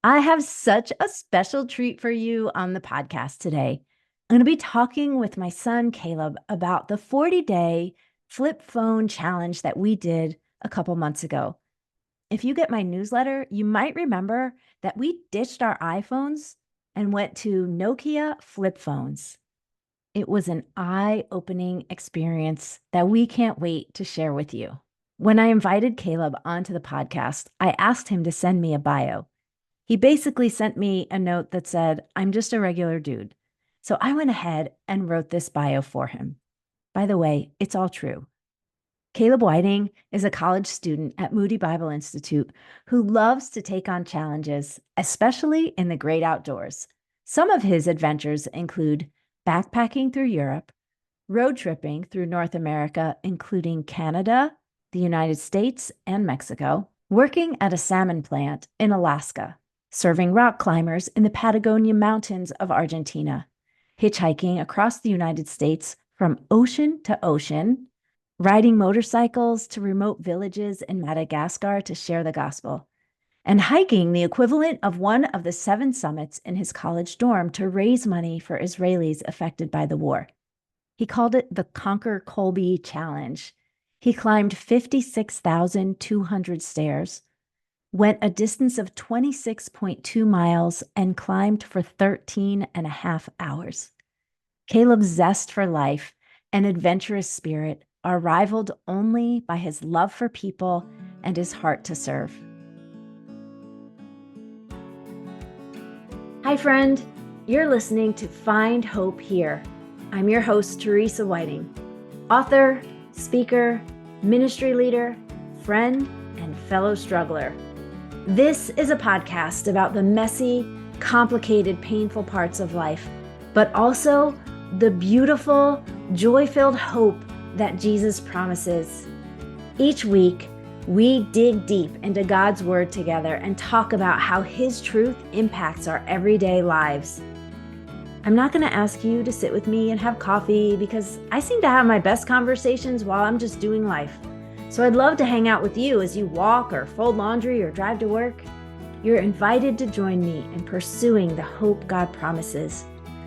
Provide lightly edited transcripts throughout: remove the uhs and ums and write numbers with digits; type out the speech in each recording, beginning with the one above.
I have such a special treat for you on the podcast today. I'm going to be talking with my son, Caleb, about the 40-day flip phone challenge that we did a couple months ago. If you get my newsletter, you might remember that we ditched our iPhones and went to Nokia flip phones. It was an eye-opening experience that we can't wait to share with you. When I invited Caleb onto the podcast, I asked him to send me a bio. He basically sent me a note that said, I'm just a regular dude. So I went ahead and wrote this bio for him. By the way, it's all true. Caleb Whiting is a college student at Moody Bible Institute who loves to take on challenges, especially in the great outdoors. Some of his adventures include backpacking through Europe, road tripping through North America, including Canada, the United States, and Mexico, working at a salmon plant in Alaska, serving rock climbers in the Patagonia Mountains of Argentina, hitchhiking across the United States from ocean to ocean, riding motorcycles to remote villages in Madagascar to share the gospel, and hiking the equivalent of one of the 7 summits in his college dorm to raise money for Israelis affected by the war. He called it the Conquer Colby Challenge. He climbed 56,200 stairs, went a distance of 26.2 miles, and climbed for 13 and a half hours. Caleb's zest for life and adventurous spirit are rivaled only by his love for people and his heart to serve. Hi, friend. You're listening to Find Hope Here. I'm your host, Teresa Whiting, author, speaker, ministry leader, friend, and fellow struggler. This is a podcast about the messy, complicated, painful parts of life, but also the beautiful, joy-filled hope that Jesus promises. Each week, we dig deep into God's Word together and talk about how His truth impacts our everyday lives. I'm not going to ask you to sit with me and have coffee because I seem to have my best conversations while I'm just doing life. So I'd love to hang out with you as you walk or fold laundry or drive to work. You're invited to join me in pursuing the hope God promises.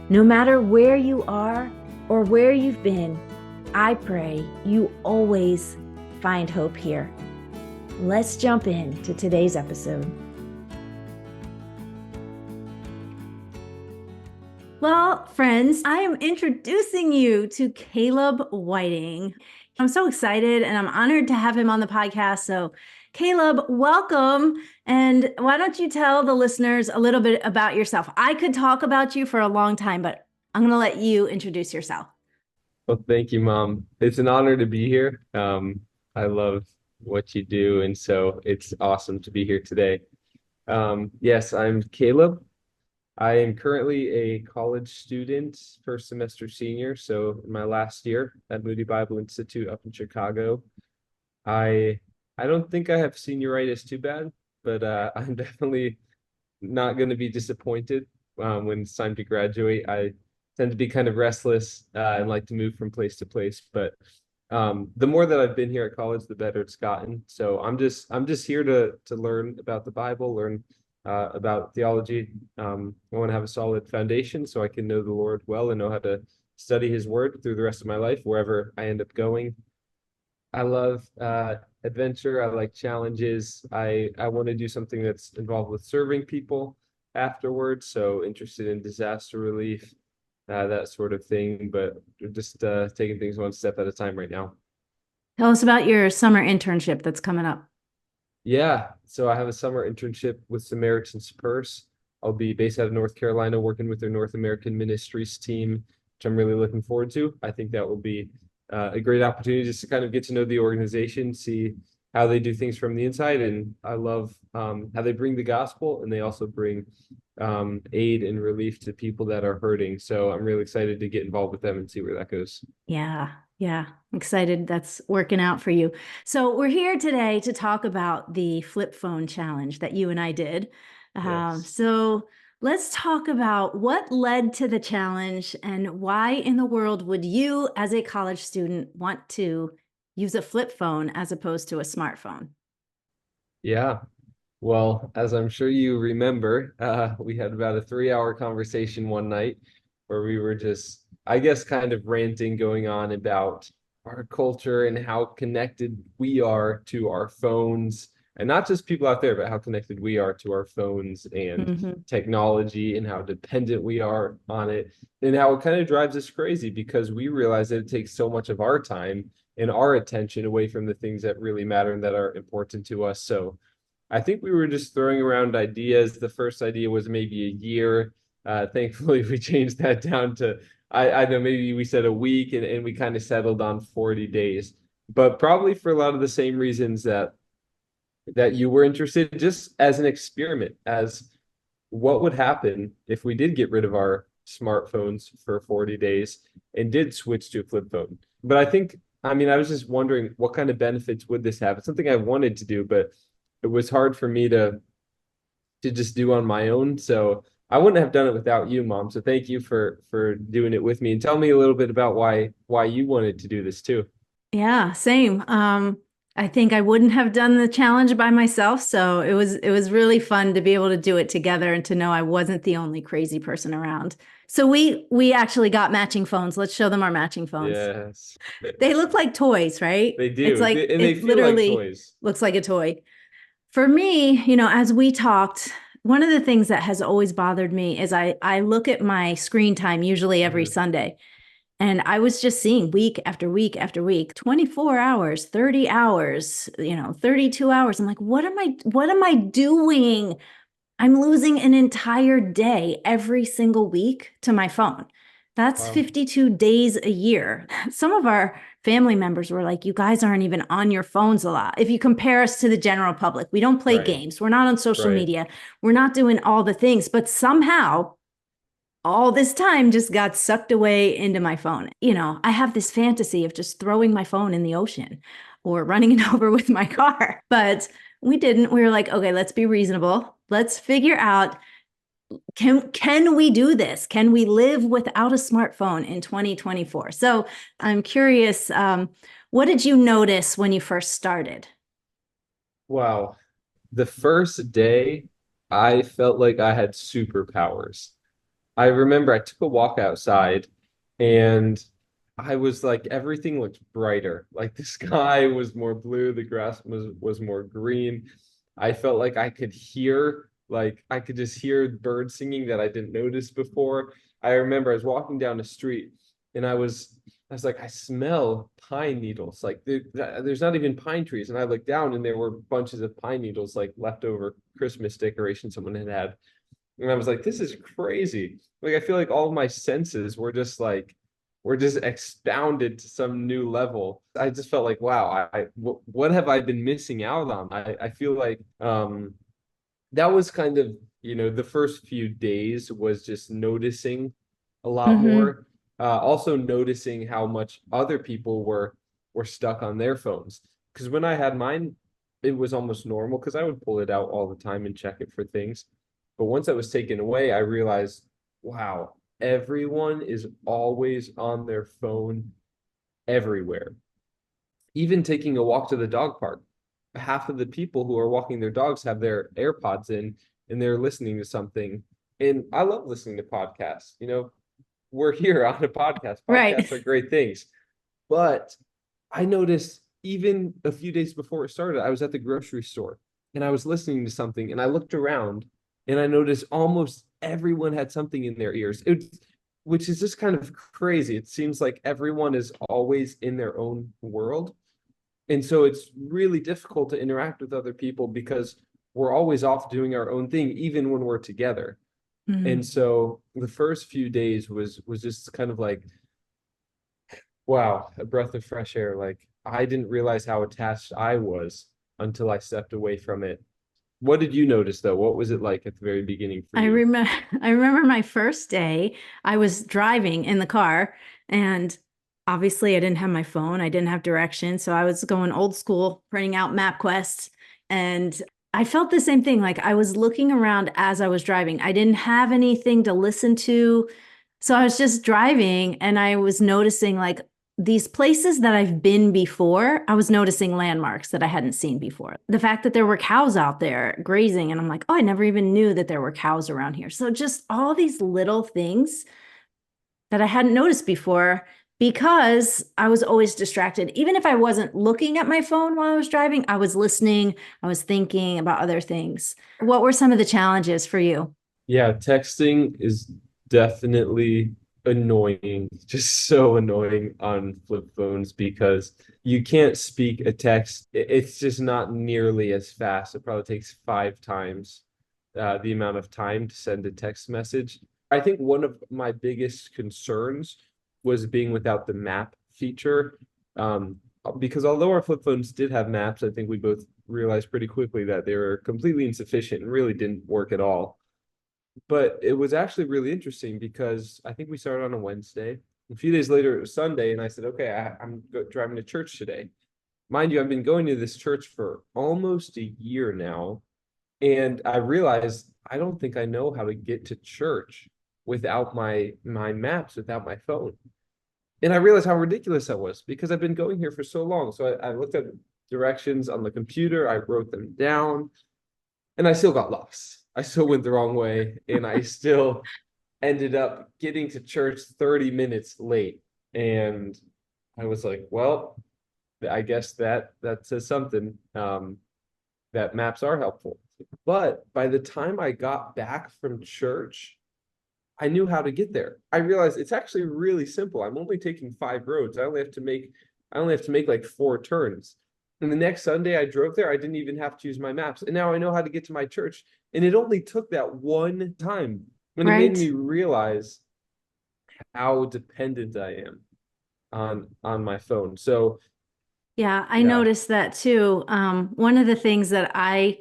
No matter where you are or where you've been, I pray you always find hope here. Let's jump into today's episode. Well, friends, I am introducing you to Caleb Whiting. I'm so excited and I'm honored to have him on the podcast. So, Caleb, welcome. And why don't you tell the listeners a little bit about yourself? I could talk about you for a long time, but I'm going to let you introduce yourself. Well, thank you, Mom. It's an honor to be here. I love what you do, and so it's awesome to be here today. Yes, I'm Caleb. I am currently a college student, first semester senior, so in my last year at Moody Bible Institute up in Chicago. I I don't think I have senioritis too bad, but I'm definitely not going to be disappointed when it's time to graduate. I tend to be kind of restless and like to move from place to place, but the more that I've been here at college, the better it's gotten. So I'm just here to learn about the Bible, learn about theology. I want to have a solid foundation so I can know the Lord well and know how to study His Word through the rest of my life, wherever I end up going. I love adventure. I like challenges. I want to do something that's involved with serving people afterwards. So interested in disaster relief, that sort of thing. But we're just taking things one step at a time right now. Tell us about your summer internship that's coming up. Yeah. So I have a summer internship with Samaritan's Purse. I'll be based out of North Carolina, working with their North American Ministries team, which I'm really looking forward to. I think that will be a great opportunity just to kind of get to know the organization, see how they do things from the inside. And I love how they bring the gospel and they also bring aid and relief to people that are hurting. So I'm really excited to get involved with them and see where that goes. Yeah. I'm excited that's working out for you. So we're here today to talk about the flip phone challenge that you and I did. Yes. So let's talk about what led to the challenge and why in the world would you, as a college student, want to use a flip phone as opposed to a smartphone? Yeah. Well, as I'm sure you remember, we had about a 3 hour conversation one night where we were just, I guess, kind of ranting going on about our culture and how connected we are to our phones. And not just people out there, but how connected we are to our phones and Hmm. technology and how dependent we are on it. And how it kind of drives us crazy because we realize that it takes so much of our time and our attention away from the things that really matter and that are important to us. So, I think we were just throwing around ideas. The first idea was maybe a year. Thankfully, we changed that down to, I know, maybe we said a week and we kind of settled on 40 days. But probably for a lot of the same reasons that you were interested, just as an experiment, as what would happen if we did get rid of our smartphones for 40 days and did switch to a flip phone. But I think, I mean, I was just wondering what kind of benefits would this have? It's something I wanted to do, but it was hard for me to just do on my own. So I wouldn't have done it without you, Mom. So thank you for doing it with me and tell me a little bit about why you wanted to do this too. Yeah, same. I think I wouldn't have done the challenge by myself, so it was really fun to be able to do it together and to know I wasn't the only crazy person around. So we actually got matching phones. Let's show them our matching phones. Yes, They look like toys, right? they It's do. like And they it feel like literally toys. looks like a toy. For me, as we talked, one of the things that has always bothered me is I look at my screen time usually every Mhm. Sunday. And I was just seeing week after week after week, 24 hours, 30 hours, 32 hours. I'm like, what am I doing? I'm losing an entire day every single week to my phone. That's Wow. 52 days a year. Some of our family members were like, you guys aren't even on your phones a lot. If you compare us to the general public, we don't play Right. games. We're not on social Right. media. We're not doing all the things, but somehow all this time just got sucked away into my phone. I have this fantasy of just throwing my phone in the ocean or running it over with my car. But we didn't. We were like, okay, let's be reasonable. Let's figure out, can we do this? Can we live without a smartphone in 2024? So I'm curious, what did you notice when you first started? Wow. The first day, I felt like I had superpowers. I remember I took a walk outside and I was like everything looked brighter. Like the sky was more blue, the grass was more green. I felt like I could just hear birds singing that I didn't notice before. I remember I was walking down the street and I was like, I smell pine needles. Like there's not even pine trees. And I looked down and there were bunches of pine needles, like leftover Christmas decoration someone had had. And I was like, this is crazy. Like I feel like all of my senses were just expounded to some new level. I just felt like, wow, what have I been missing out on? I feel like that was kind of, the first few days was just noticing a lot Mm-hmm. more. Also noticing how much other people were stuck on their phones. Because when I had mine, it was almost normal because I would pull it out all the time and check it for things. But once that was taken away, I realized, wow, everyone is always on their phone everywhere. Even taking a walk to the dog park, half of the people who are walking their dogs have their AirPods in and they're listening to something. And I love listening to podcasts. We're here on a podcast. Right. Podcasts are great things. But I noticed even a few days before it started, I was at the grocery store and I was listening to something and I looked around and I noticed almost everyone had something in their ears. Which is just kind of crazy. It seems like everyone is always in their own world. And so it's really difficult to interact with other people because we're always off doing our own thing, even when we're together. And Mhm. so the first few days was just kind of like, wow, a breath of fresh air. Like I didn't realize how attached I was until I stepped away from it. What did you notice though? What was it like at the very beginning for I you? remember I remember my first day. I was driving in the car and obviously I didn't have my phone. I didn't have directions, so I was going old school, printing out MapQuest, and I felt the same thing. Like I was looking around as I was driving. I didn't have anything to listen to. So I was just driving and I was noticing like these places that I've been before, I was noticing landmarks that I hadn't seen before. The fact that there were cows out there grazing, and I'm like, oh, I never even knew that there were cows around here. So just all these little things that I hadn't noticed before because I was always distracted. Even if I wasn't looking at my phone while I was driving, I was listening, I was thinking about other things. What were some of the challenges for you? Yeah, texting is definitely annoying, just so annoying on flip phones because you can't speak a text. It's just not nearly as fast. It probably takes 5 times the amount of time to send a text message. I think one of my biggest concerns was being without the map feature. Um, because although our flip phones did have maps, I think we both realized pretty quickly that they were completely insufficient and really didn't work at all. But it was actually really interesting because I think we started on a Wednesday. A few days later, it was Sunday, and I said, "Okay, I'm driving to church today." Mind you, I've been going to this church for almost a year now, and I realized I don't think I know how to get to church without my maps, without my phone. And I realized how ridiculous that was because I've been going here for so long. So I looked at directions on the computer, I wrote them down, and I still got lost. I still went the wrong way, and I still ended up getting to church 30 minutes late. And I was like, well, I guess that says something. That maps are helpful. But by the time I got back from church, I knew how to get there. I realized it's actually really simple. I'm only taking 5 roads. I only have to make like 4 turns. And the next Sunday I drove there, I didn't even have to use my maps. And now I know how to get to my church. And it only took that one time. And it made Right? me realize how dependent I am on my phone. So Yeah, I yeah. noticed that too. One of the things that I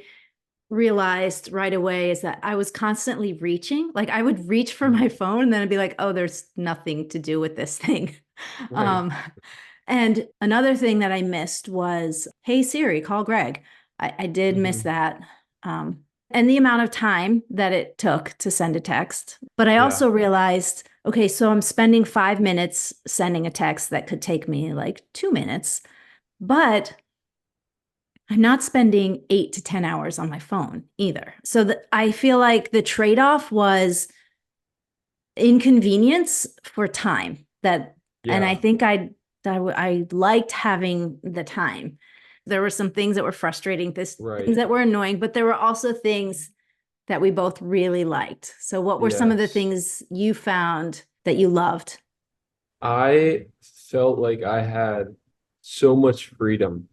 realized right away is that I was constantly reaching. Like I would reach for my phone and then I'd be like, oh, there's nothing to do with this thing. Right. Um, and another thing that I missed was, hey Siri, call Greg. I did miss Hmm. that. And the amount of time that it took to send a text. But I Yeah. also realized, okay, so I'm spending 5 minutes sending a text that could take me like 2 minutes, but I'm not spending 8 to 10 hours on my phone either. So I feel like the trade off was inconvenience for time. And I Yeah. think I liked having the time. There were some things that were frustrating, things Right. that were annoying, but there were also things that we both really liked. So, what were some of the Yes. things you found that you loved? I felt like I had so much freedom.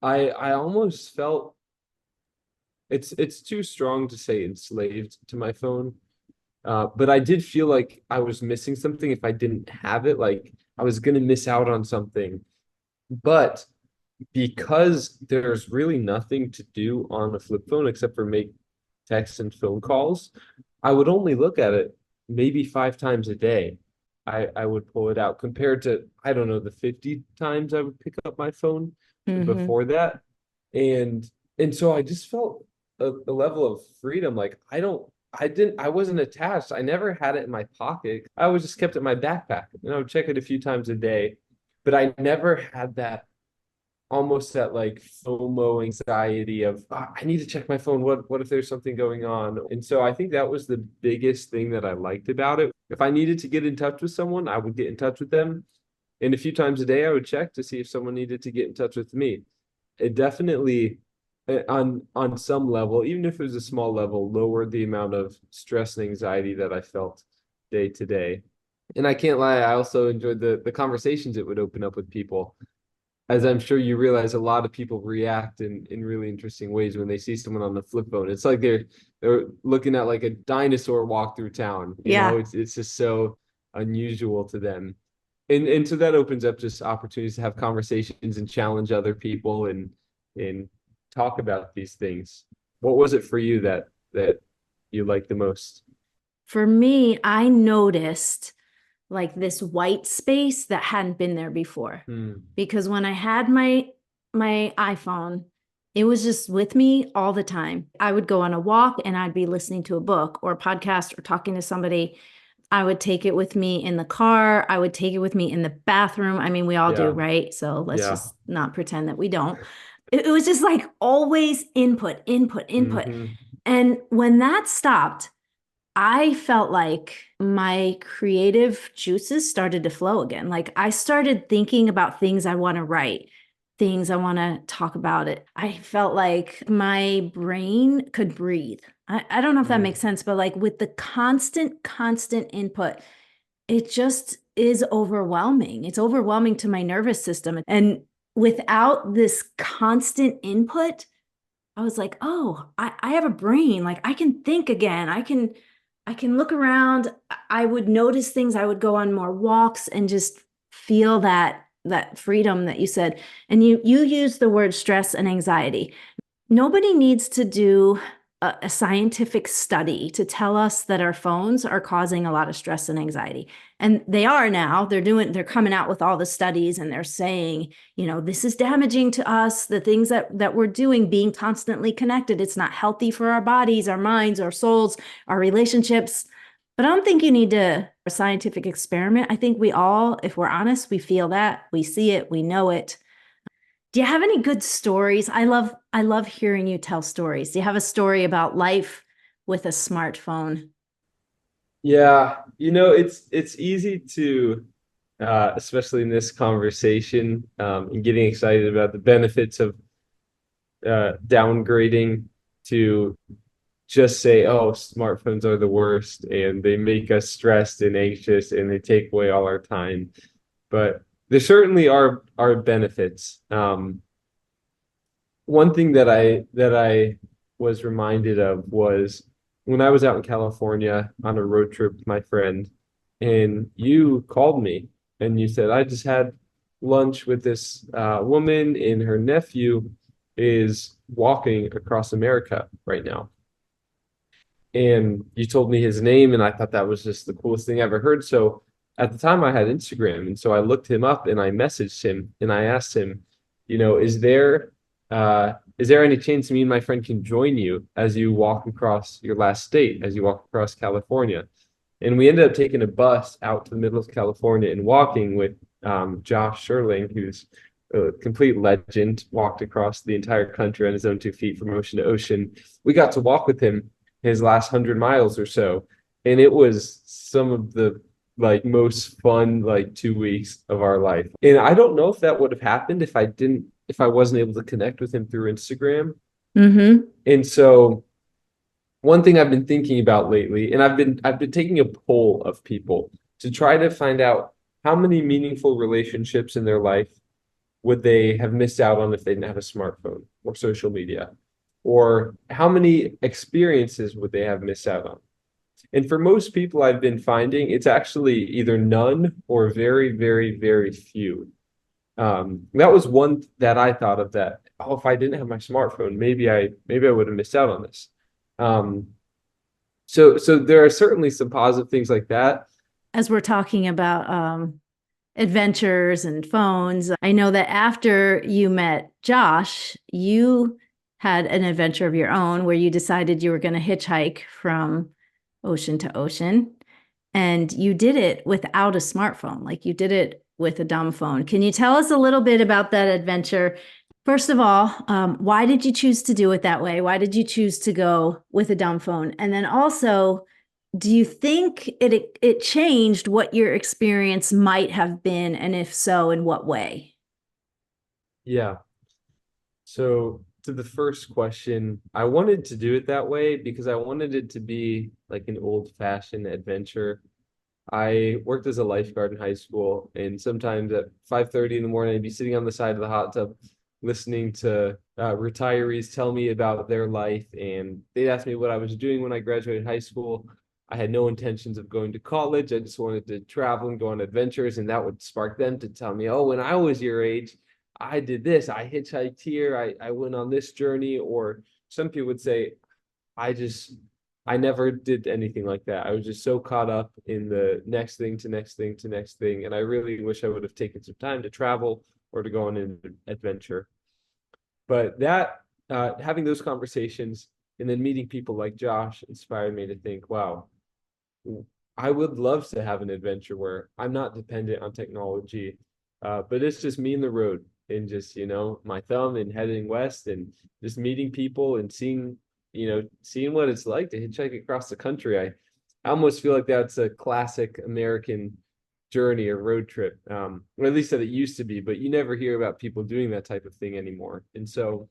I almost felt it's too strong to say enslaved to my phone. But I did feel like I was missing something if I didn't have it, like I was gonna miss out on something. But because there's really nothing to do on a flip phone except for make texts and phone calls, I would only look at it maybe 5 times a day. I would pull it out compared to, I don't know, the 50 times I would pick up my phone Mm-hmm. before that. And and so I just felt a level of freedom. Like I wasn't attached. I never had it in my pocket. I always just kept it in my backpack. And I would check it a few times a day. But I never had that almost that like FOMO anxiety of I need to check my phone. What if there's something going on? And so I think that was the biggest thing that I liked about it. If I needed to get in touch with someone, I would get in touch with them. And a few times a day, I would check to see if someone needed to get in touch with me. It definitely, on some level, even if it was a small level, lowered the amount of stress and anxiety that I felt day to day. And I can't lie, I also enjoyed the conversations it would open up with people, as I'm sure you realize, a lot of people react in really interesting ways when they see someone on the flip phone. It's like they're looking at like a dinosaur walk through town. You know, Yeah. it's just so unusual to them. And so that opens up just opportunities to have conversations and challenge other people and talk about these things. What was it for you that you liked the most? For me, I noticed like this white space that hadn't been there before. Hmm. Because when I had my iPhone, it was just with me all the time. I would go on a walk and I'd be listening to a book or a podcast or talking to somebody. I would take it with me in the car. I would take it with me in the bathroom. I mean, we all do, Yeah. right? So let's Yeah. just not pretend that we don't. It was just like always input, input, input. Hmm. And when that stopped, I felt like my creative juices started to flow again. Like I started thinking about things I want to write, things I want to talk about it. I felt like my brain could breathe. I don't know if that makes sense, but like with the constant input, it just is overwhelming. It's overwhelming to my nervous system. And without this constant input, I was like, oh, I have a brain. Like I can think again. I can look around. I would notice things. I would go on more walks and just feel that freedom that you said. And you use the word stress and anxiety. Nobody needs to do a scientific study to tell us that our phones are causing a lot of stress and anxiety. And they are now. They're coming out with all the studies and they're saying, this is damaging to us, the things that we're doing, being constantly connected. It's not healthy for our bodies, our minds, our souls, our relationships. But I don't think you need to a scientific experiment. I think we all, if we're honest, we feel that, we see it, we know it. Do you have any good stories? I love hearing you tell stories. Do you have a story about life with a smartphone? Yeah, it's easy to, especially in this conversation, and getting excited about the benefits of downgrading to just say, oh, smartphones are the worst and they make us stressed and anxious and they take away all our time. But there certainly are benefits. One thing that I was reminded of was when I was out in California on a road trip with my friend, and you called me and you said, I just had lunch with this woman and her nephew is walking across America right now. And you told me his name, and I thought that was just the coolest thing I ever heard. So at the time, I had Instagram, and so I looked him up and I messaged him and I asked him, is there any chance me and my friend can join you as you walk across your last state, as you walk across California? And we ended up taking a bus out to the middle of California and walking with Josh Sherling, who's a complete legend, walked across the entire country on his own 2 feet from ocean to ocean. We got to walk with him his last 100 miles or so, and it was some of the like most fun like 2 weeks of our life. And I don't know if that would have happened if I wasn't able to connect with him through Instagram. Mm-hmm. And so one thing I've been thinking about lately, and I've been taking a poll of people to try to find out how many meaningful relationships in their life would they have missed out on if they didn't have a smartphone or social media, or how many experiences would they have missed out on. And for most people, I've been finding it's actually either none or very, very, very few. That was one that I thought of that, oh, if I didn't have my smartphone, maybe I would have missed out on this. Um, so there are certainly some positive things like that. As we're talking about adventures and phones, I know that after you met Josh, you had an adventure of your own where you decided you were going to hitchhike from ocean to ocean. And you did it without a smartphone, like you did it with a dumb phone. Can you tell us a little bit about that adventure? First of all, why did you choose to do it that way? Why did you choose to go with a dumb phone? And then also, do you think it changed what your experience might have been, and if so, in what way? Yeah. So to the first question, I wanted to do it that way because I wanted it to be like an old-fashioned adventure. I worked as a lifeguard in high school, and sometimes at 5:30 in the morning, I'd be sitting on the side of the hot tub listening to retirees tell me about their life, and they'd ask me what I was doing when I graduated high school. I had no intentions of going to college. I just wanted to travel and go on adventures, and that would spark them to tell me, oh, when I was your age, I did this. I hitchhiked here. I went on this journey. Or some people would say, I just I never did anything like that. I was just so caught up in the next thing to next thing to next thing. And I really wish I would have taken some time to travel or to go on an adventure. But that having those conversations and then meeting people like Josh inspired me to think, wow, I would love to have an adventure where I'm not dependent on technology, but it's just me and the road and just, my thumb and heading west and just meeting people and seeing what it's like to hitchhike across the country. I almost feel like that's a classic American journey or road trip, or at least that it used to be, but you never hear about people doing that type of thing anymore. And so,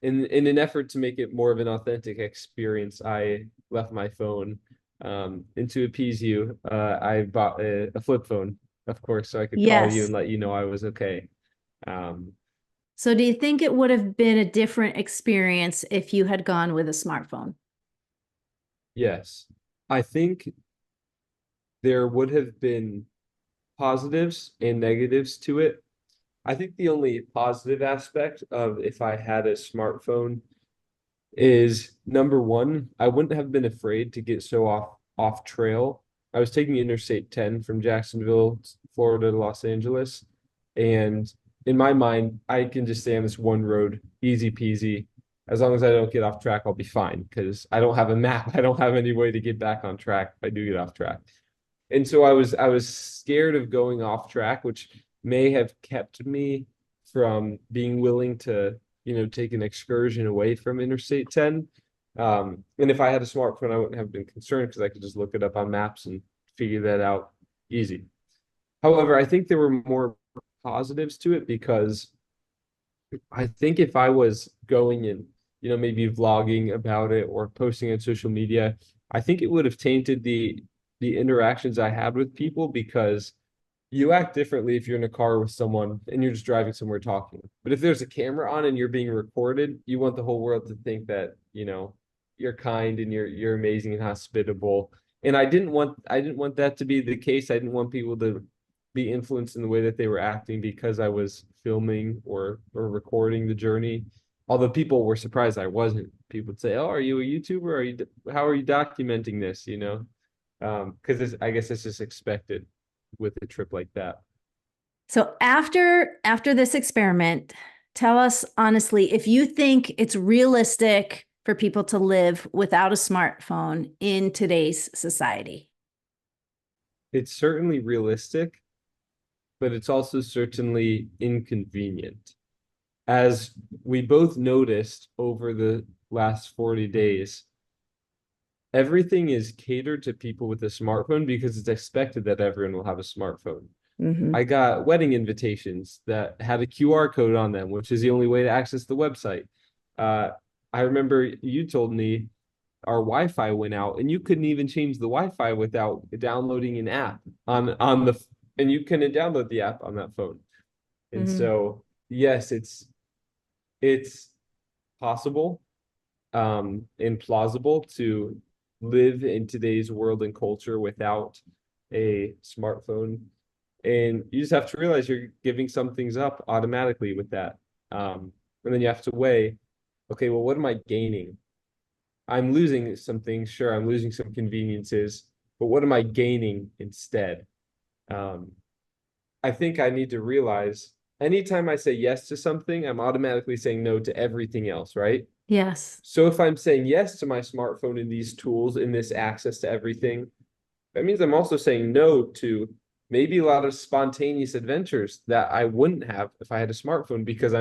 in an effort to make it more of an authentic experience, I left my phone. And to appease you, I bought a flip phone, of course, so I could call you Yes. and let you know I was okay. Um, So do you think it would have been a different experience if you had gone with a smartphone? yes, I think there would have been positives and negatives to it. I think the only positive aspect of if I had a smartphone is number one, I wouldn't have been afraid to get so off trail. I was taking Interstate 10 from Jacksonville, Florida to Los Angeles, and in my mind, I can just stay on this one road, easy peasy. As long as I don't get off track, I'll be fine because I don't have a map. I don't have any way to get back on track if I do get off track. And so I was scared of going off track, which may have kept me from being willing to, take an excursion away from Interstate 10. And if I had a smartphone, I wouldn't have been concerned because I could just look it up on maps and figure that out easy. However, I think there were more positives to it because I think if I was going and, maybe vlogging about it or posting on social media, I think it would have tainted the interactions I had with people because you act differently if you're in a car with someone and you're just driving somewhere talking. But if there's a camera on and you're being recorded, you want the whole world to think that, you're kind and you're amazing and hospitable. And I didn't want that to be the case. I didn't want people to be influenced in the way that they were acting because I was filming or recording the journey. Although people were surprised I wasn't. People would say, "Oh, are you a YouTuber? How are you documenting this?" Because I guess it's just expected with a trip like that. So after this experiment, tell us honestly if you think it's realistic for people to live without a smartphone in today's society. It's certainly realistic, but it's also certainly inconvenient. As we both noticed over the last 40 days, everything is catered to people with a smartphone because it's expected that everyone will have a smartphone. Mm-hmm. I got wedding invitations that had a QR code on them, which is the only way to access the website. Uh, I remember you told me our Wi-Fi went out, and you couldn't even change the Wi-Fi without downloading an app on the, and you couldn't download the app on that phone. And Mm-hmm. so, yes, it's possible, and plausible to live in today's world and culture without a smartphone. And you just have to realize you're giving some things up automatically with that. And then you have to weigh, okay, well, what am I gaining? I'm losing some things, sure, I'm losing some conveniences, but what am I gaining instead? Um, I think I need to realize anytime I say yes to something, I'm automatically saying no to everything else, right? Yes. So if I'm saying yes to my smartphone and these tools and this access to everything, that means I'm also saying no to maybe a lot of spontaneous adventures that I wouldn't have if I had a smartphone because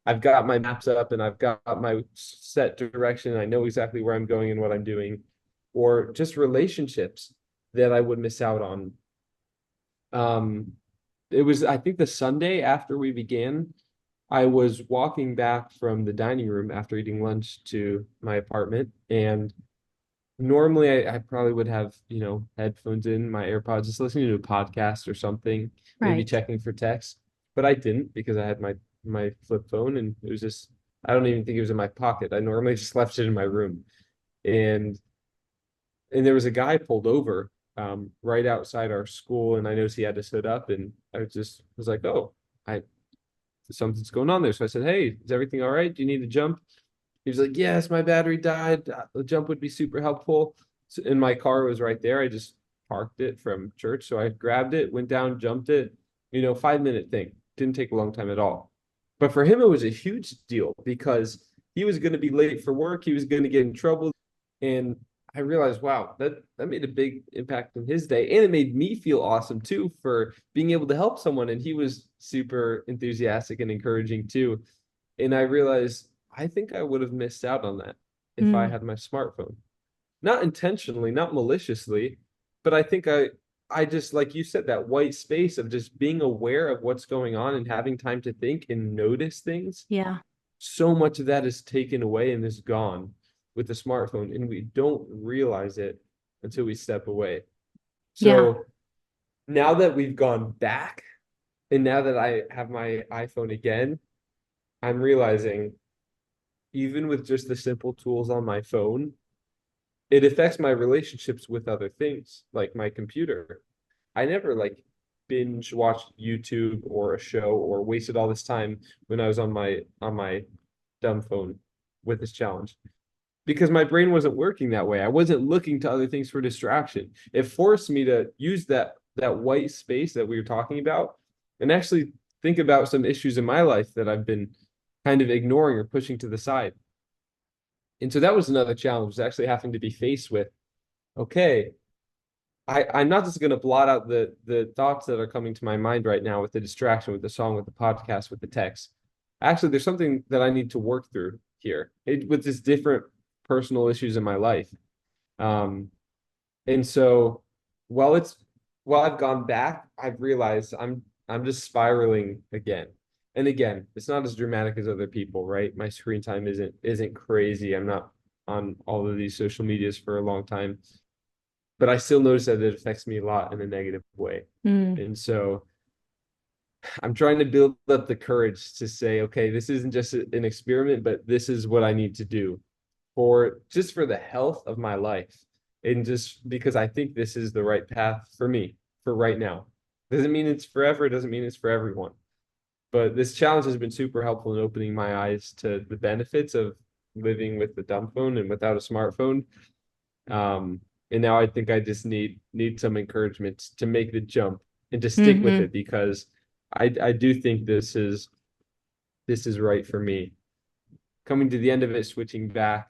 I've got my maps up and I've got my set direction. I know exactly where I'm going and what I'm doing, or just relationships that I would miss out on. Um, it was, I think, the Sunday after we began, I was walking back from the dining room after eating lunch to my apartment, and normally I probably would have, headphones in, my AirPods, just listening to a podcast or something, maybe Right. checking for text. But I didn't because I had my flip phone and it was just I don't even think it was in my pocket. I normally just left it in my room. And there was a guy pulled over right outside our school and I noticed he had to sit up and I just was like, oh, I something's going on there. So I said, hey, is everything all right? Do you need to jump? He was like, yes, my battery died. The jump would be super helpful. So, and my car was right there. I just parked it from church. So I grabbed it, went down, jumped it, 5-minute thing. Didn't take a long time at all. But for him, it was a huge deal because he was going to be late for work. He was going to get in trouble. And I realized, wow, that made a big impact in his day. And it made me feel awesome too for being able to help someone. And he was super enthusiastic and encouraging too. And I realized I think I would have missed out on that if I Mm, had my smartphone. Not intentionally, not maliciously, but I think I just like you said, that white space of just being aware of what's going on and having time to think and notice things. yeah. So much of that is taken away and is gone with the smartphone, and we don't realize it until we step away. Yeah. So now that we've gone back, and now that I have my iPhone again, I'm realizing even with just the simple tools on my phone, it affects my relationships with other things, like my computer. I never like binge watched YouTube or a show or wasted all this time when I was on my dumb phone with this challenge because my brain wasn't working that way. I wasn't looking to other things for distraction. It forced me to use that white space that we were talking about and actually think about some issues in my life that I've been kind of ignoring or pushing to the side. And so that was another challenge, was actually having to be faced with, okay, I'm not just going to blot out the thoughts that are coming to my mind right now with the distraction, with the song, with the podcast, with the text. Actually, there's something that I need to work through here with this different personal issues in my life. Um, and so while it's while I've gone back, I've realized I'm just spiraling again. And again, it's not as dramatic as other people, right? My screen time isn't crazy. I'm not on all of these social medias for a long time, but I still notice that it affects me a lot in a negative way. Mm, And so I'm trying to build up the courage to say, okay, this isn't just an experiment, but this is what I need to do for just for the health of my life. And just because I think this is the right path for me for right now. Doesn't mean it's forever, it doesn't mean it's for everyone. But this challenge has been super helpful in opening my eyes to the benefits of living with the dumb phone and without a smartphone. Um, and now I think I just need some encouragement to make the jump and to stick with hmm. it because I do think this is right for me. Coming to the end of it, switching back,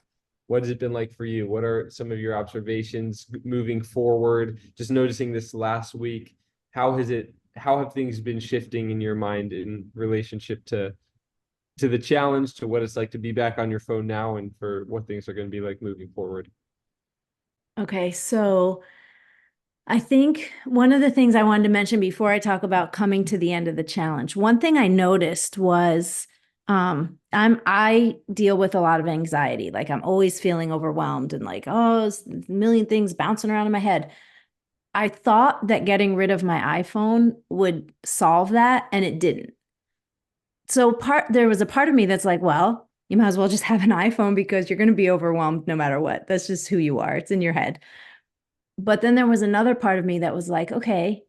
what has it been like for you? What are some of your observations moving forward? Just noticing this last week, how have things been shifting in your mind in relationship to the challenge, to what it's like to be back on your phone now, and for what things are going to be like moving forward? Okay, so I think one of the things I wanted to mention before I talk about coming to the end of the challenge, one thing I noticed was I deal with a lot of anxiety. Like I'm always feeling overwhelmed and like, oh, it's a million things bouncing around in my head. I thought that getting rid of my iPhone would solve that, and it didn't. So there was a part of me that's like, well, you might as well just have an iPhone because you're going to be overwhelmed no matter what. That's just who you are. It's in your head. But then there was another part of me that was like, okay,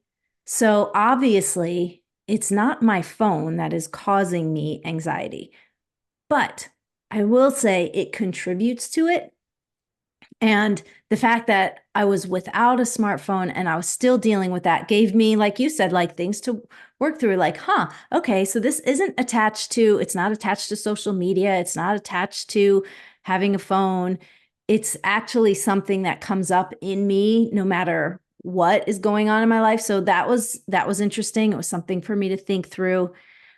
so obviously it's not my phone that is causing me anxiety, but I will say it contributes to it. And the fact that I was without a smartphone and I was still dealing with that gave me, like you said, like things to work through. Like, huh, okay, so this isn't attached to, it's not attached to social media, it's not attached to having a phone. It's actually something that comes up in me no matter what is going on in my life. So that was interesting. It was something for me to think through.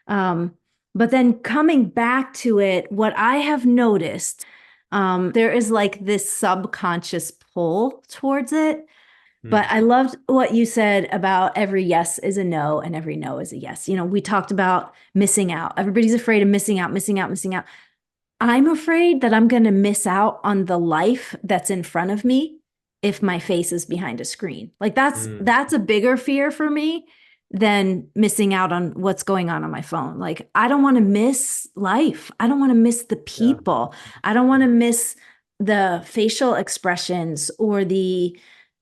Um, but then coming back to it, what I have noticed there is like this subconscious pull towards it. But Hmm. I loved what you said about every yes is a no and every no is a yes. You know, we talked about missing out. Everybody's afraid of missing out, missing out, missing out. I'm afraid that I'm going to miss out on the life that's in front of me if my face is behind a screen. Like Hmm. that's a bigger fear for me than missing out on what's going on my phone. Like I don't want to miss life. I don't want to miss the Yeah. people. I don't want to miss the facial expressions or the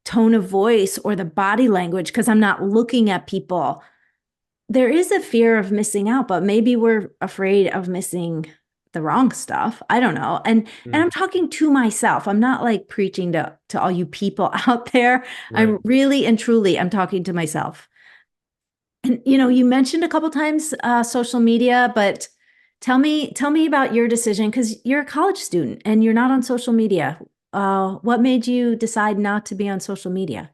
tone of voice or the body language because I'm not looking at people. There is a fear of missing out, but maybe we're afraid of missing the wrong stuff. I don't know. And Hmm. I'm talking to myself. I'm not like preaching to all you people out there. Right. I'm really and truly I'm talking to myself. And you know, you mentioned a couple times social media, but tell me about your decision because you're a college student and you're not on social media. What made you decide not to be on social media?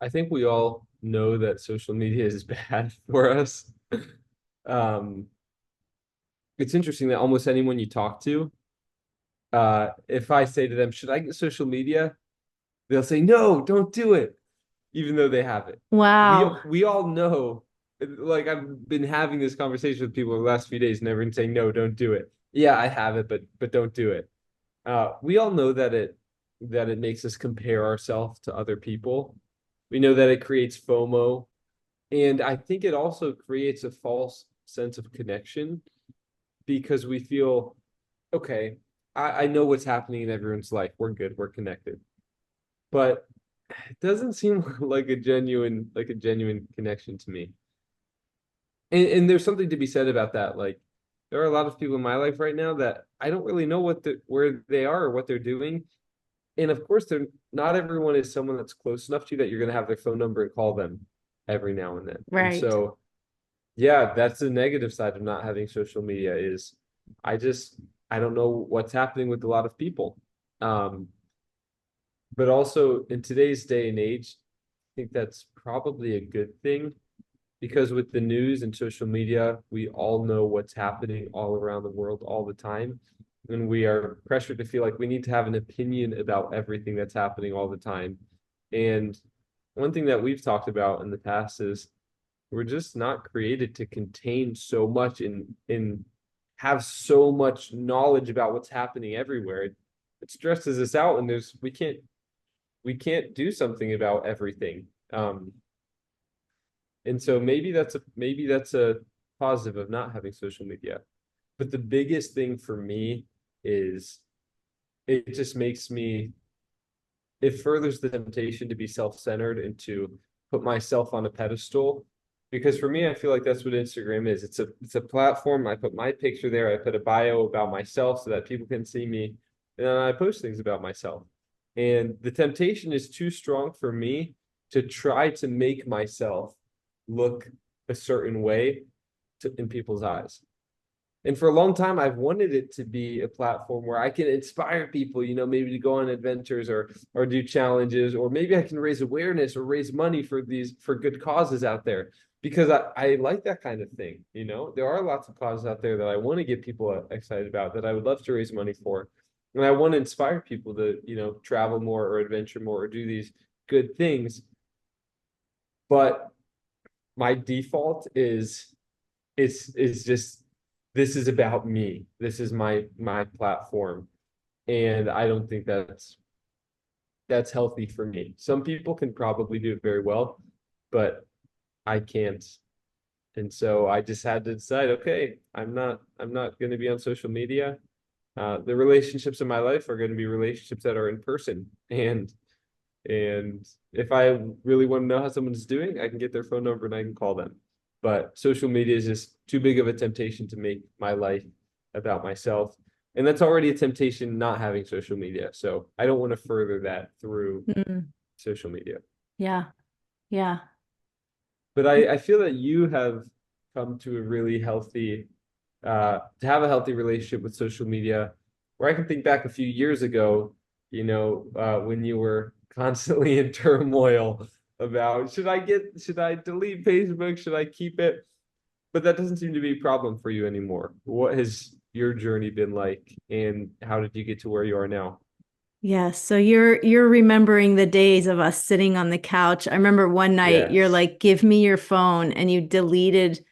I think we all know that social media is bad for us. Um, it's interesting that almost anyone you talk to, if I say to them, should I get social media? They'll say, no, don't do it, even though they have it. We Wow. we all know, like I've been having this conversation with people the last few days, and everyone's saying, no, don't do it. Yeah, I have it, but don't do it. We all know that it makes us compare ourselves to other people. We know that it creates FOMO, and I think it also creates a false sense of connection because we feel, okay, I know what's happening in everyone's life. We're good, we're connected. But it doesn't seem like a genuine connection to me. And there's something to be said about that. Like there are a lot of people in my life right now that I don't really know where they are or what they're doing. And of course, they're not everyone is someone that's close enough to you that you're going to have their phone number and call them every now and then. And Right. so, yeah, that's the negative side of not having social media is I just I don't know what's happening with a lot of people. Um, but also in today's day and age, I think that's probably a good thing because with the news and social media, we all know what's happening all around the world all the time. And we are pressured to feel like we need to have an opinion about everything that's happening all the time. And one thing that we've talked about in the past is we're just not created to contain so much and have so much knowledge about what's happening everywhere. It stresses us out and we can't do something about everything. And so maybe that's a positive of not having social media. But the biggest thing for me is it just makes me it furthers the temptation to be self-centered and to put myself on a pedestal. Because for me, I feel like that's what Instagram is. It's a platform. I put my picture there. I put a bio about myself so that people can see me. And then I post things about myself. And the temptation is too strong for me to try to make myself look a certain way in people's eyes. And for a long time, I've wanted it to be a platform where I can inspire people, maybe to go on adventures or do challenges, or maybe I can raise awareness or raise money for good causes out there. Because I like that kind of thing. There are lots of causes out there that I want to get people excited about that I would love to raise money for. And I want to inspire people to, travel more or adventure more or do these good things. But my default is just this is about me. This is my platform. And I don't think that's healthy for me. Some people can probably do it very well, but I can't. And so I just had to decide, okay, I'm not going to be on social media. The relationships in my life are going to be relationships that are in person. And if I really want to know how someone's doing, I can get their phone number and I can call them. But social media is just too big of a temptation to make my life about myself. And that's already a temptation not having social media. So I don't want to further that through Mm, social media. yeah. Yeah. But I feel that you have come to a really healthy, to have a healthy relationship with social media, where I can think back a few years ago, when you were constantly in turmoil about should I delete Facebook? Should I keep it? But that doesn't seem to be a problem for you anymore. What has your journey been like, and how did you get to where you are now? Yes. So you're remembering the days of us sitting on the couch. I remember one night you're Yes. like, "Give me your phone," and you deleted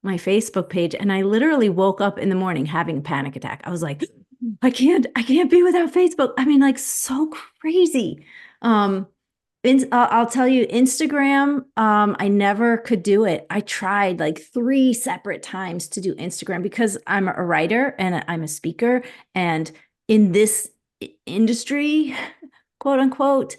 my Facebook page. And I literally woke up in the morning having a panic attack. I was like, I can't be without Facebook. I mean, like so crazy. Um, I'll tell you, Instagram, I never could do it. I tried like three separate times to do Instagram because I'm a writer and I'm a speaker. And in this industry, quote unquote,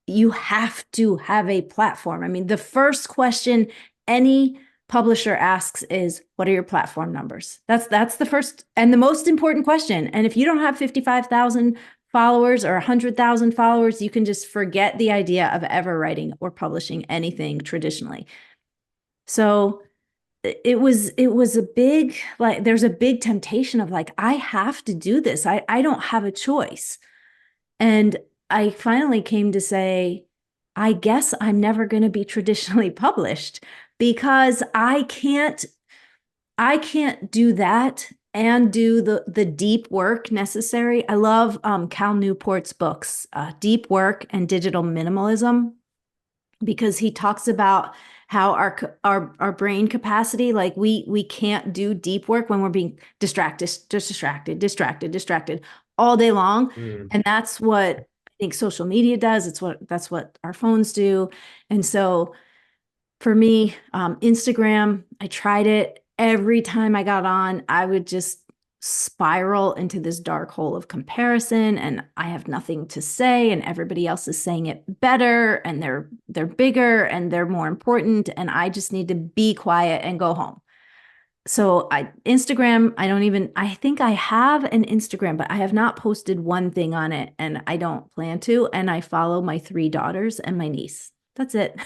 you have to have a platform. I mean, the first question any publisher asks is, what are your platform numbers? That's the first and the most important question. And if you don't have 55,000 followers or 100,000 followers, you can just forget the idea of ever writing or publishing anything traditionally. So it was a big, like there's a big temptation of like I have to do this. I don't have a choice. And I finally came to say, I guess I'm never going to be traditionally published because I can't do that and do the deep work necessary. I love Cal Newport's books, Deep Work and Digital Minimalism, because he talks about how our brain capacity, like we can't do deep work when we're being distracted all day long. Mm, And that's what I think social media does. That's what our phones do. And so for me, Instagram, I tried it. Every time I got on, I would just spiral into this dark hole of comparison, and I have nothing to say, and everybody else is saying it better, and they're bigger and they're more important, and I just need to be quiet and go home. So Instagram, I think I have an Instagram, but I have not posted one thing on it, and I don't plan to. And I follow my three daughters and my niece. That's it.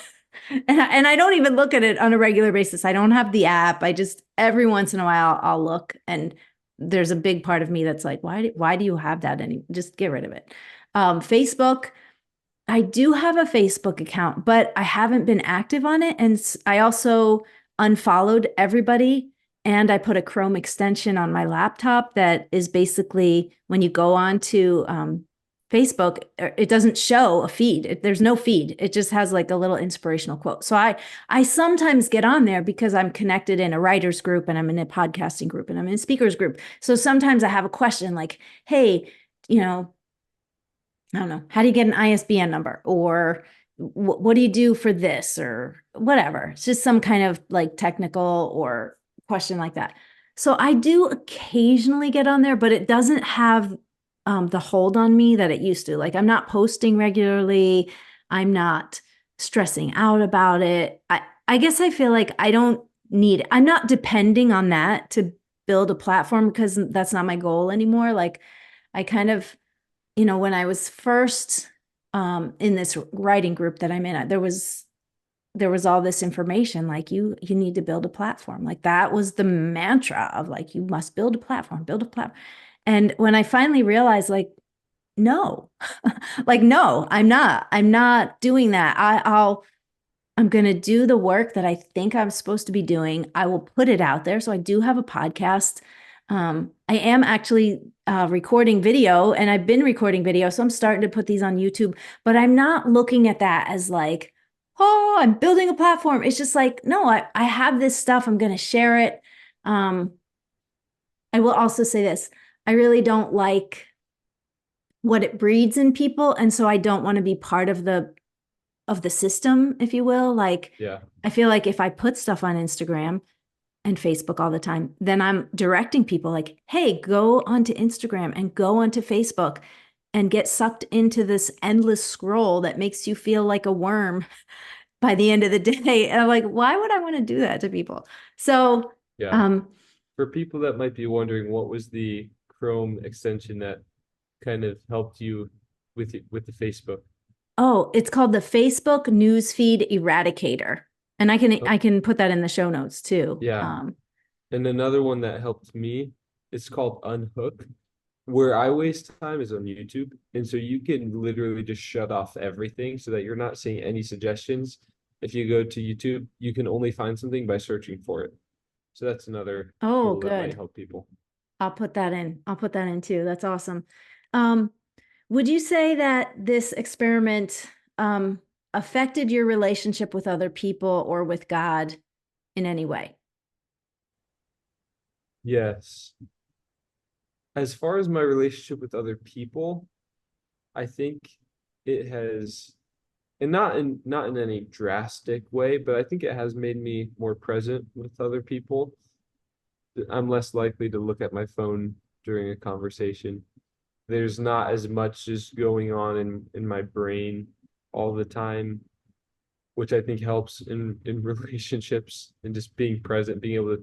And I don't even look at it on a regular basis. I don't have the app. I just every once in a while I'll look, and there's a big part of me that's like, why do you have that? And just get rid of it. Facebook, I do have a Facebook account, but I haven't been active on it. And I also unfollowed everybody. And I put a Chrome extension on my laptop that is basically when you go on to Facebook, it doesn't show a feed. There's no feed. It just has like a little inspirational quote. So I sometimes get on there because I'm connected in a writers group, and I'm in a podcasting group, and I'm in a speakers group. So sometimes I have a question like, hey, you know, I don't know, how do you get an ISBN number? Or what do you do for this? Or whatever. It's just some kind of like technical or question like that. So I do occasionally get on there, but it doesn't have the hold on me that it used to. Like I'm not posting regularly. I'm not stressing out about it. I guess I feel like I don't need it. I'm not depending on that to build a platform because that's not my goal anymore. Like I kind of, when I was first in this writing group that I'm in, there was all this information like you need to build a platform. Like that was the mantra of like you must build a platform, build a platform. And when I finally realized like no, like no, I'm not doing that. I'm going to do the work that I think I'm supposed to be doing. I will put it out there. So I do have a podcast. I am actually recording video, and I've been recording video. So I'm starting to put these on YouTube, but I'm not looking at that as like, oh, I'm building a platform. It's just like, no, I have this stuff. I'm going to share it. Um, I will also say this. I really don't like what it breeds in people. And so I don't want to be part of the system, if you will. Like, yeah. I feel like if I put stuff on Instagram and Facebook all the time, then I'm directing people like, hey, go onto Instagram and go onto Facebook and get sucked into this endless scroll that makes you feel like a worm by the end of the day. And I'm like, why would I want to do that to people? So, Yeah. um, For people that might be wondering, what was the Chrome extension that kind of helped you with the Facebook? oh, it's called the Facebook Newsfeed Eradicator. And I can Oh, I can put that in the show notes too. yeah. And another one that helped me, it's called Unhook. Where I waste time is on YouTube. And so you can literally just shut off everything so that you're not seeing any suggestions. If you go to YouTube, you can only find something by searching for it. So that's another Oh, tool that might good. help people. I'll put that in. I'll put that in too. That's awesome. Um, would you say that this experiment affected your relationship with other people or with God in any way? Yes. As far as my relationship with other people, I think it has, and not in any drastic way, but I think it has made me more present with other people. I'm less likely to look at my phone during a conversation. There's not as much just going on in my brain all the time, which I think helps in relationships and just being present, being able to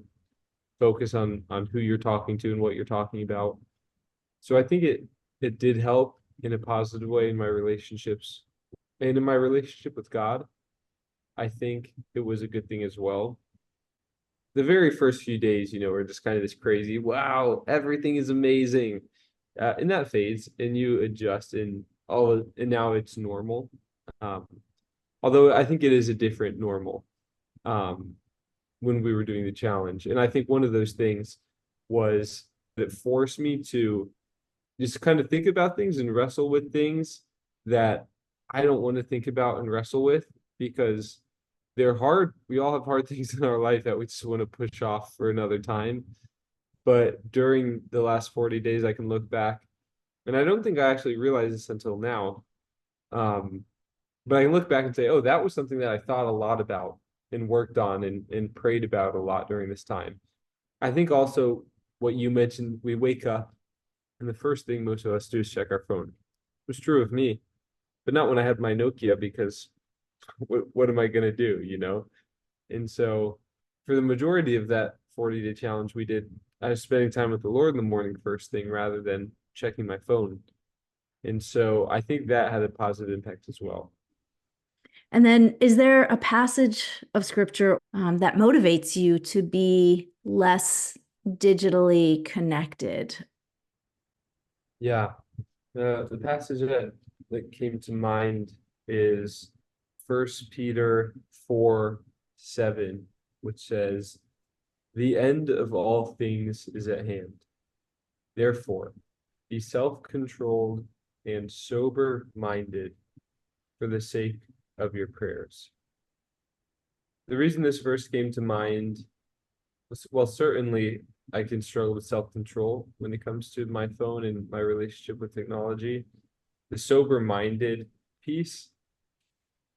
focus on who you're talking to and what you're talking about. So I think it did help in a positive way in my relationships and in my relationship with God. I think it was a good thing as well. The very first few days, were just kind of this crazy, wow, everything is amazing. And that fades and you adjust. And and now it's normal. Um, Although I think it is a different normal um, when we were doing the challenge. And I think one of those things was that forced me to just kind of think about things and wrestle with things that I don't want to think about and wrestle with because they're hard. We all have hard things in our life that we just want to push off for another time. But during the last 40 days, I can look back, and I don't think I actually realized this until now. Um, but I can look back and say, oh, that was something that I thought a lot about and worked on and prayed about a lot during this time. I think also what you mentioned, we wake up and the first thing most of us do is check our phone. It was true of me, but not when I had my Nokia because what am I going to do, you know? And so for the majority of that 40-day challenge we did, I was spending time with the Lord in the morning first thing rather than checking my phone. And so I think that had a positive impact as well. And then is there a passage of scripture that motivates you to be less digitally connected? Yeah. The passage that came to mind is First Peter 4:7, which says, "The end of all things is at hand. Therefore, be self-controlled and sober-minded for the sake of your prayers." The reason this verse came to mind was, well, certainly I can struggle with self-control when it comes to my phone and my relationship with technology. The sober-minded piece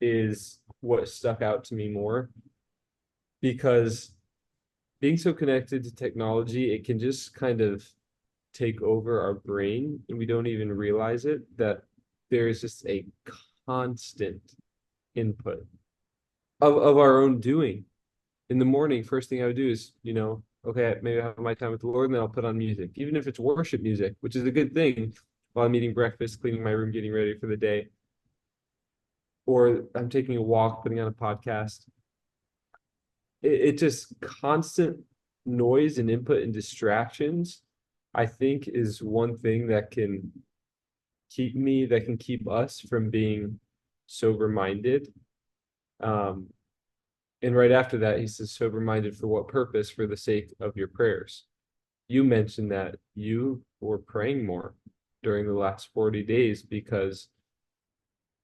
is what stuck out to me more because being so connected to technology, it can just kind of take over our brain and we don't even realize it, that there is just a constant input of our own doing. In the morning, first thing I would do is, okay, maybe I have my time with the Lord and then I'll put on music, even if it's worship music, which is a good thing while I'm eating breakfast, cleaning my room, getting ready for the day. Or I'm taking a walk, putting on a podcast. It just constant noise and input and distractions, I think, is one thing that can keep us from being sober minded. And right after that, he says, sober minded for what purpose? For the sake of your prayers. You mentioned that you were praying more during the last 40 days because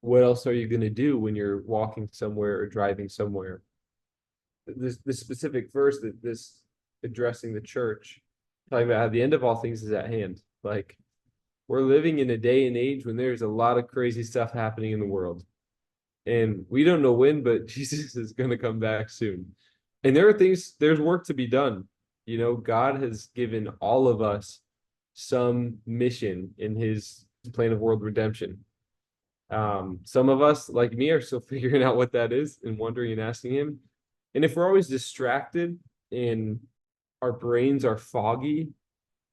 what else are you going to do when you're walking somewhere or driving somewhere? This specific verse that this addressing the church, talking about how the end of all things is at hand. Like, we're living in a day and age when there's a lot of crazy stuff happening in the world. And we don't know when, but Jesus is going to come back soon. And there's work to be done. God has given all of us some mission in his plan of world redemption. Some of us, like me, are still figuring out what that is and wondering and asking him. And if we're always distracted and our brains are foggy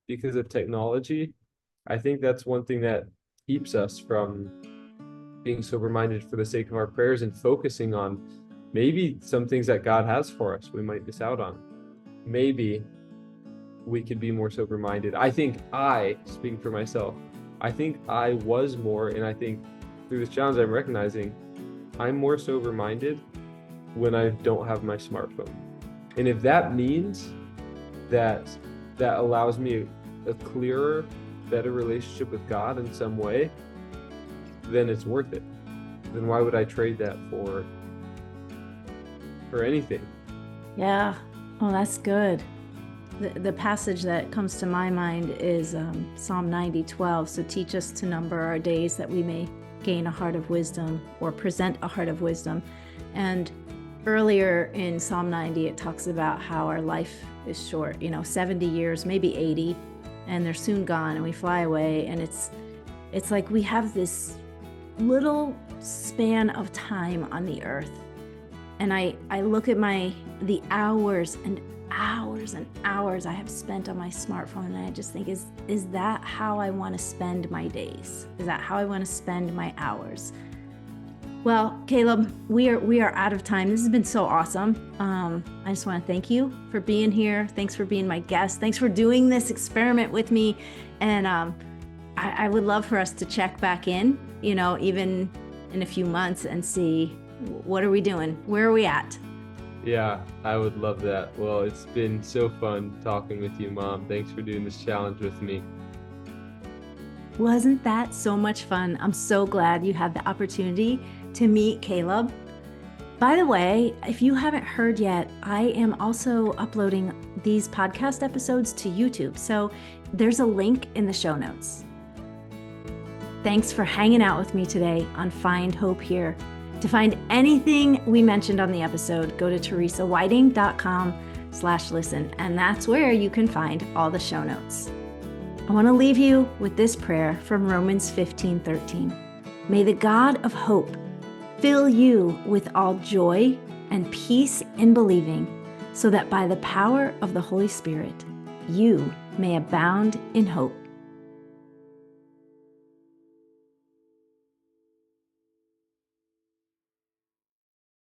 because of technology, I think that's one thing that keeps us from being sober-minded for the sake of our prayers and focusing on maybe some things that God has for us we might miss out on. Maybe we could be more sober-minded. I think speaking for myself, I think I was more, and I think through this challenge I'm recognizing I'm more sober-minded when I don't have my smartphone. And if that means that allows me a clearer, better relationship with God in some way, then it's worth it. Then why would I trade that for anything? Yeah. Oh, that's good. The passage that comes to my mind is Psalm 90:12. So teach us to number our days that we may gain a heart of wisdom or present a heart of wisdom. And earlier in Psalm 90, it talks about how our life is short, 70 years, maybe 80, and they're soon gone and we fly away. And it's like we have this little span of time on the earth. And I look at the hours and hours and hours I have spent on my smartphone, and I just think, is that how I want to spend my days? Is that how I want to spend my hours? Well, Caleb, we are out of time. This has been so awesome. I just want to thank you for being here. Thanks for being my guest. Thanks for doing this experiment with me. And I would love for us to check back in, even in a few months and see what are we doing? Where are we at? Yeah, I would love that. Well, it's been so fun talking with you, Mom. Thanks for doing this challenge with me. Wasn't that so much fun? I'm so glad you had the opportunity to meet Caleb. By the way, if you haven't heard yet, I am also uploading these podcast episodes to YouTube. So there's a link in the show notes. Thanks for hanging out with me today on Find Hope Here. To find anything we mentioned on the episode, go to teresawhiding.com/listen, and that's where you can find all the show notes. I want to leave you with this prayer from Romans 15:13. May the God of hope fill you with all joy and peace in believing, so that by the power of the Holy Spirit, you may abound in hope.